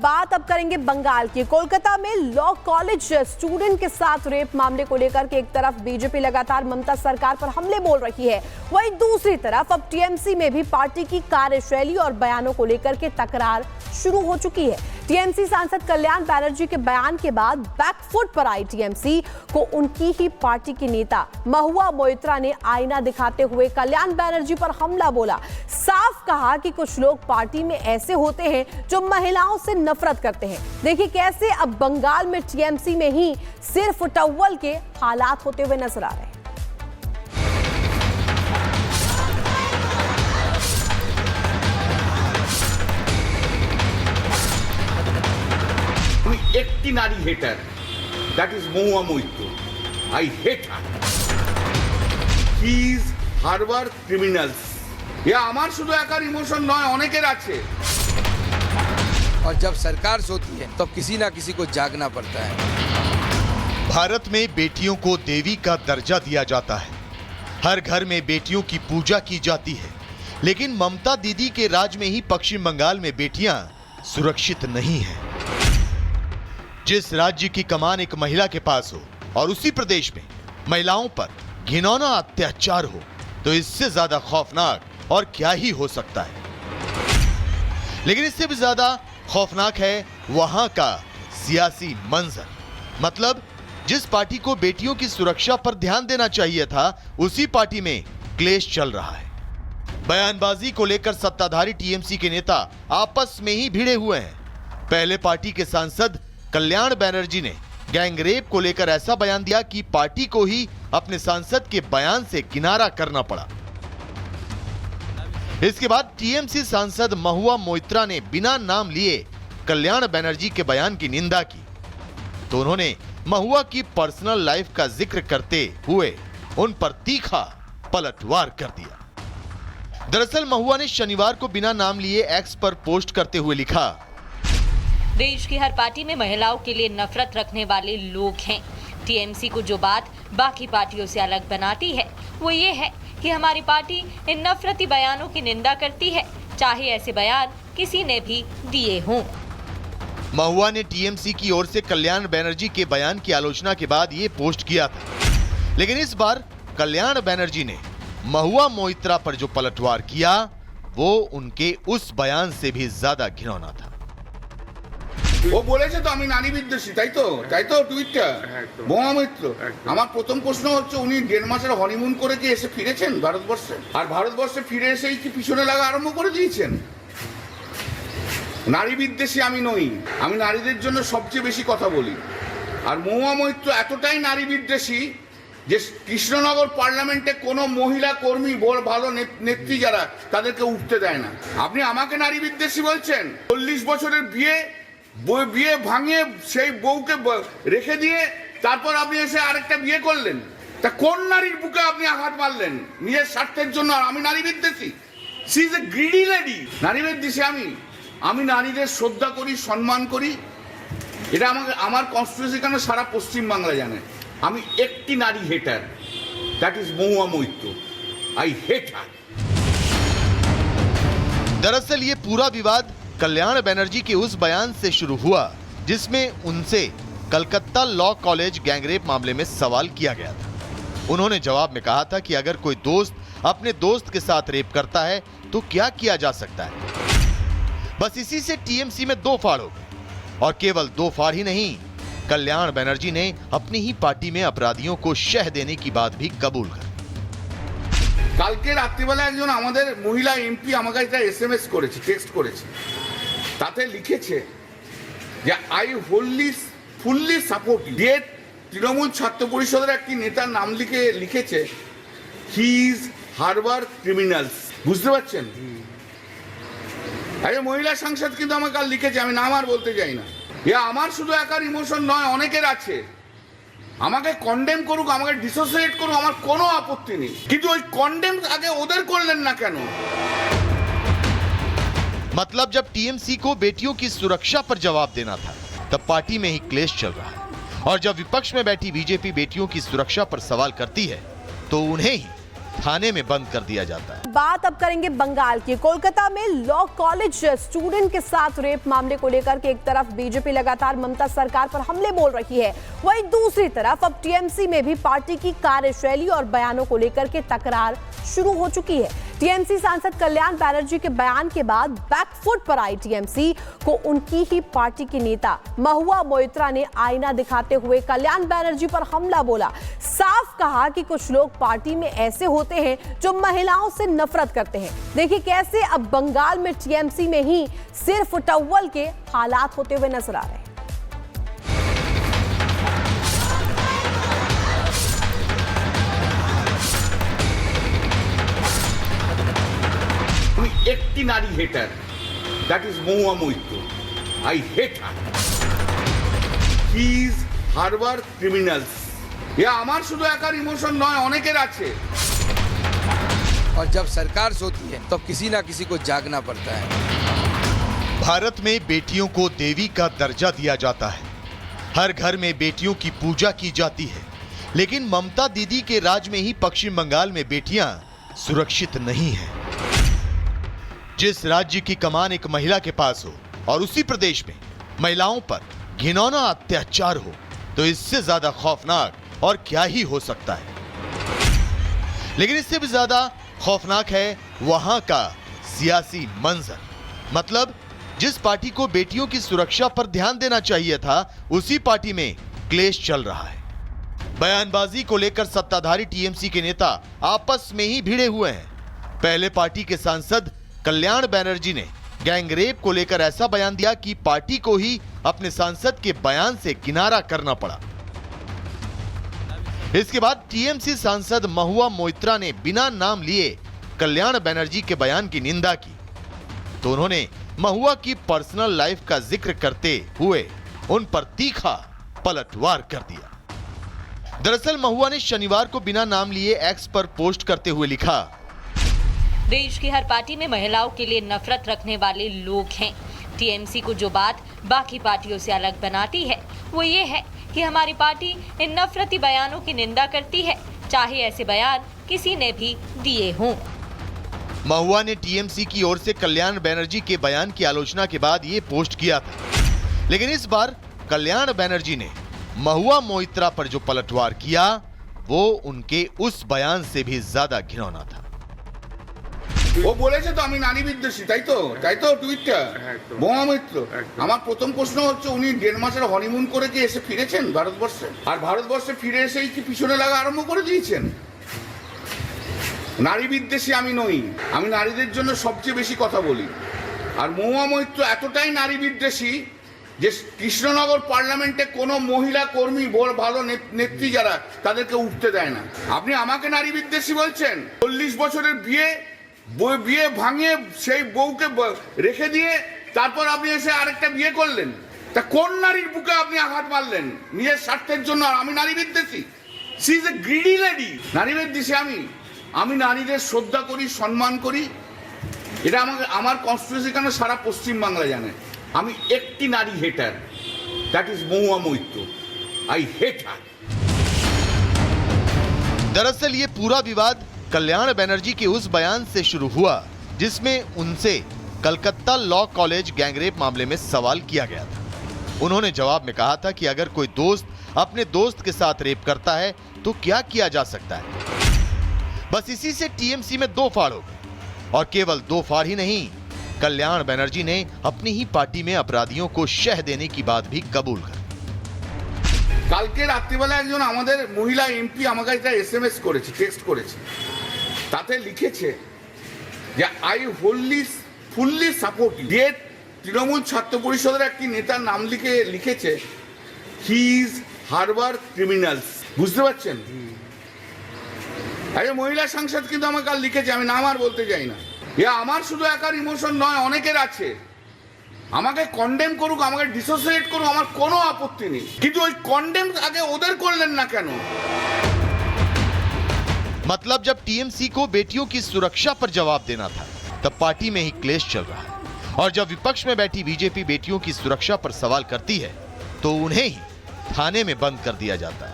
बात अब करेंगे बंगाल की। कोलकाता में लॉ कॉलेज स्टूडेंट के साथ रेप मामले को लेकर के एक तरफ बीजेपी लगातार ममता सरकार पर हमले बोल रही है, वहीं दूसरी तरफ अब टीएमसी में भी पार्टी की कार्यशैली और बयानों को लेकर के तकरार शुरू हो चुकी है। टीएमसी सांसद कल्याण बनर्जी के बयान के बाद बैकफुट पर आई टीएमसी को उनकी ही पार्टी के नेता महुआ मोइत्रा ने आईना दिखाते हुए कल्याण बनर्जी पर हमला बोला। साफ कहा कि कुछ लोग पार्टी में ऐसे होते हैं जो महिलाओं से नफरत करते हैं। देखिए कैसे अब बंगाल में टीएमसी में ही सिर्फ टव्वल के हालात होते हुए नजर आ रहे हैं। একটি নারী hater, that is Mahua Moitra. I hate her. He is harbour criminals. ইয়া আমার শুধু একার ইমোশন নয়, অনেকের আছে। और जब सरकार सोती है तब किसी ना किसी को जागना पड़ता है। भारत में बेटियों को देवी का दर्जा दिया जाता है, हर घर में बेटियों की पूजा की जाती है, लेकिन ममता दीदी के राज में ही पश्चिम बंगाल में बेटियां सुरक्षित नहीं हैं। जिस राज्य की कमान एक महिला के पास हो और उसी प्रदेश में महिलाओं पर घिनौना अत्याचार हो, तो इससे ज्यादा खौफनाक और क्या ही हो सकता है। लेकिन इससे भी ज्यादा खौफनाक है वहां का सियासी मंजर। मतलब जिस पार्टी को बेटियों की सुरक्षा पर ध्यान देना चाहिए था, उसी पार्टी में क्लेश चल रहा है। बयानबाजी को लेकर सत्ताधारी टीएमसी के नेता आपस में ही भिड़े हुए हैं। पहले पार्टी के सांसद कल्याण बनर्जी ने गैंगरेप को लेकर ऐसा बयान दिया कि पार्टी को ही अपने सांसद के बयान से किनारा करना पड़ा। इसके बाद टीएमसी सांसद महुआ मोइत्रा ने बिना नाम लिए कल्याण बनर्जी के बयान की निंदा की, तो उन्होंने महुआ की पर्सनल लाइफ का जिक्र करते हुए उन पर तीखा पलटवार कर दिया। दरअसल महुआ ने शनिवार को बिना नाम लिए एक्स पर पोस्ट करते हुए लिखा, देश की हर पार्टी में महिलाओं के लिए नफरत रखने वाले लोग हैं। टीएमसी को जो बात बाकी पार्टियों से अलग बनाती है वो ये है कि हमारी पार्टी इन नफरती बयानों की निंदा करती है, चाहे ऐसे बयान किसी ने भी दिए हों। महुआ ने टीएमसी की ओर से कल्याण बनर्जी के बयान की आलोचना के बाद ये पोस्ट किया था, लेकिन इस बार कल्याण बनर्जी ने महुआ मोइत्रा पर जो पलटवार किया वो उनके उस बयान से भी ज्यादा घिनौना था। ও বলেছে তো আমি নারী বিদ্বেষী, তাই তো টুইটটা মহুয়া মৈত্র। আমার প্রথম প্রশ্ন হচ্ছে, উনি 1.5 মাসের হনিমুন করে কি এসে ফিরেছেন ভারতবর্ষে? আর ভারতবর্ষে ফিরে এসেই কি পিছনে লাগা আরম্ভ করে দিয়েছেন? নারী বিদ্বেষী আমি নই, আমি নারীদের জন্য সবচেয়ে বেশি কথা বলি। আর মহুয়া মৈত্র এতটাই নারী বিদ্বেষী যে কৃষ্ণনগর পার্লামেন্টে কোনো মহিলা কর্মী ভালো নেত্রী যারা তাদেরকে উঠতে দেয় না। আপনি আমাকে নারী বিদ্বেষী বলছেন? 40 বছরের বিয়ে ভাঙিয়ে সেই বউকে রেখে দিয়ে তারপর আপনি এসে আরেকটা বিয়ে করলেন। তা কোন নারীর বুকে আপনি আঘাত মারলেন নিজের স্বার্থের জন্য? আর আমি নারী বিদ্বেষী? She is a greedy lady. নারী বিদ্বেষী আমি নারীদের শ্রদ্ধা করি, সম্মান করি। এটা আমার কনস্টিটিউশন কেন সারা পশ্চিম বাংলা জানে। আমি একটি নারী hater, that is Mahua Moitra. I hate her. दरअसल ये पूरा विवाद कल्याण बनर्जी के उस बयान से शुरू हुआ जिसमें उनसे कलकत्ता लॉ कॉलेज गैंगरेप मामले में सवाल किया गया था। उन्होंने जवाब में कहा था कि अगर कोई दोस्त अपने दोस्त के साथ रेप करता है तो क्या किया जा सकता है। बस इसी से टीएमसी में दो फाड़ हो गए, और केवल दो फाड़ ही नहीं, कल्याण बनर्जी ने अपनी ही पार्टी में अपराधियों को शह देने की बात भी कबूल कर। কালকে রাত্রিবেলা একজন আমাদের মহিলা এমপি আমাকে একটা এসএমএস করেছে, টেক্সট করেছে। তাতে লিখেছে যে আই ফুললি সাপোর্ট। দিয়ে তৃণমূল ছাত্র পরিষদের একটি নেতার নাম লিখেছে হি ইজ হারবার ক্রিমিনালস। বুঝতে পারছেন? আরে মহিলা সাংসদ কিন্তু আমাকে কাল লিখেছে, আমি নাম আর বলতে চাই না। আমার শুধু একার ইমোশন নয়, অনেকের আছে। আমাকে কন্ডেম করুক, আমাকে ডিসোসিয়েট করুক, আমার কোনো আপত্তি নেই, কিন্তু ওই কন্ডেম আগে ওদের করলেন না কেন? मतलब जब टीएमसी को बेटियों की सुरक्षा पर जवाब देना था, तब पार्टी में ही क्लेश चल रहा है, और जब विपक्ष में बैठी बीजेपी बेटियों की सुरक्षा पर सवाल करती है तो उन्हें ही थाने में बंद कर दिया जाता है। बात अब करेंगे बंगाल की। कोलकाता में लॉ कॉलेज स्टूडेंट के साथ रेप मामले को लेकर के एक तरफ बीजेपी लगातार ममता सरकार पर हमले बोल रही है, वहीं दूसरी तरफ अब टीएमसी में भी पार्टी की कार्यशैली और बयानों को लेकर के तकरार शुरू हो चुकी है। टीएमसी सांसद कल्याण बनर्जी के बयान के बाद बैकफुट पर आई टीएमसी को उनकी ही पार्टी के नेता महुआ मोइत्रा ने आईना दिखाते हुए कल्याण बनर्जी पर हमला बोला। साफ कहा कि कुछ लोग पार्टी में ऐसे होते हैं जो महिलाओं से नफरत करते हैं। देखिए कैसे अब बंगाल में टीएमसी में ही सिर्फ टव्वल के हालात होते हुए नजर आ रहे हैं। একটি নারী hater, that is Mahua Moitra. I hate her. He is harbour criminals. এ আমার শুধু একার ইমোশন নয়, অনেকের আছে। और जब सरकार सोती है तो किसी ना किसी को जागना पड़ता है। भारत में बेटियों को देवी का दर्जा दिया जाता है। हर घर में बेटियों की पूजा की जाती है, लेकिन ममता दीदी के राज में ही पश्चिम बंगाल में बेटियां सुरक्षित नहीं हैं। जिस राज्य की कमान एक महिला के पास हो और उसी प्रदेश में महिलाओं पर घिनौना अत्याचार हो, तो इससे ज्यादा खौफनाक और क्या ही हो सकता है। लेकिन इससे भी ज्यादा खौफनाक है वहां का सियासी मंजर। मतलब जिस पार्टी को बेटियों की सुरक्षा पर ध्यान देना चाहिए था, उसी पार्टी में क्लेश चल रहा है। बयानबाजी को लेकर सत्ताधारी टीएमसी के नेता आपस में ही भिड़े हुए हैं। पहले पार्टी के सांसद कल्याण बनर्जी ने गैंगरेप को लेकर ऐसा बयान दिया कि पार्टी को ही अपने सांसद के बयान से किनारा करना पड़ा। इसके बाद टीएमसी सांसद महुआ मोइत्रा ने बिना नाम लिए कल्याण बनर्जी के बयान की निंदा की, तो उन्होंने महुआ की पर्सनल लाइफ का जिक्र करते हुए उन पर तीखा पलटवार कर दिया। दरअसल महुआ ने शनिवार को बिना नाम लिए एक्स पर पोस्ट करते हुए लिखा, देश की हर पार्टी में महिलाओं के लिए नफरत रखने वाले लोग हैं। टीएमसी को जो बात बाकी पार्टियों से अलग बनाती है वो ये है कि हमारी पार्टी इन नफरती बयानों की निंदा करती है, चाहे ऐसे बयान किसी ने भी दिए हों। महुआ ने टीएमसी की ओर से कल्याण बनर्जी के बयान की आलोचना के बाद ये पोस्ट किया था, लेकिन इस बार कल्याण बनर्जी ने महुआ मोइत्रा पर जो पलटवार किया वो उनके उस बयान से भी ज्यादा घिनौना था। ও বলেছে তো আমি নারী বিদ্বেষী, তাই তো টুইটটা মহুয়া মৈত্র। আমার প্রথম প্রশ্ন হচ্ছে, উনি 1.5 মাসের হনিমুন করে কি এসে ফিরেছেন ভারতবর্ষে? আর ভারতবর্ষে ফিরে এসেই কি পিছনে লাগা আরম্ভ করে দিয়েছেন? নারী বিদ্বেষী আমি নই, আমি নারীদের জন্য সবচেয়ে বেশি কথা বলি। আর মহুয়া মৈত্র এতটাই নারী বিদ্বেষী যে কৃষ্ণনগর পার্লামেন্টে কোনো মহিলা কর্মী ভালো নেত্রী যারা তাদেরকে উঠতে দেয় না। আপনি আমাকে নারী বিদ্বেষী বলছেন? 40 বছরের বিয়ে ভাঙিয়ে সেই বউকে রেখে দিয়ে তারপর আপনি এসে আরেকটা বিয়ে করলেন। তা কোন নারীর বুকে আপনি আঘাত মারলেন নিজের স্বার্থের জন্য? আমি নারী বিদ্বেষী? She is a greedy lady. নারী বিদ্বেষী আমি নারীদের শ্রদ্ধা করি, সম্মান করি। এটা আমার কনস্টিটিউশন কেন সারা পশ্চিম বাংলা জানে। আমি একটি নারী hater, that is Mahua Moitra. I hate her. दरअसल ये पूरा विवाद कल्याण बनर्जी के उस बयान से शुरू हुआ जिसमें उनसे कलकत्ता लॉ कॉलेज गैंगरेप मामले में सवाल किया गया था। उन्होंने जवाब में कहा था कि अगर कोई दोस्त अपने दोस्त के साथ रेप करता है तो क्या किया जा सकता है। बस इसी से टीएमसी में 2 फाड़ हो गए, और केवल 2 फाड़ ही नहीं, कल्याण बनर्जी ने अपनी ही पार्टी में अपराधियों को शह देने की बात भी कबूल कर। কালকে রাত্রিবেলা একজন আমাদের মহিলা এমপি আমাকে একটা এসএমএস করেছে, টেক্সট করেছে। তাতে লিখেছে যে আই ফুললি সাপোর্ট। দিয়ে তৃণমূল ছাত্র পরিষদের একটি নেতার নাম লিখেছে হি ইজ হারবার ক্রিমিনালস। বুঝতে পারছেন? একজন মহিলা সাংসদ কিন্তু আমাকে কাল লিখেছে, আমি নাম আর বলতে চাই না। এ আমার শুধু একার ইমোশন নয়, অনেকের আছে। আমাকে কন্ডেম করুক, আমাকে ডিসোসিয়েট করুক, আমার কোনো আপত্তি নেই, কিন্তু ওই কন্ডেম আগে ওদের করলেন না কেন? मतलब जब टीएमसी को बेटियों की सुरक्षा पर जवाब देना था, तब पार्टी में ही क्लेश चल रहा है, और जब विपक्ष में बैठी बीजेपी बेटियों की सुरक्षा पर सवाल करती है तो उन्हें ही थाने में बंद कर दिया जाता है।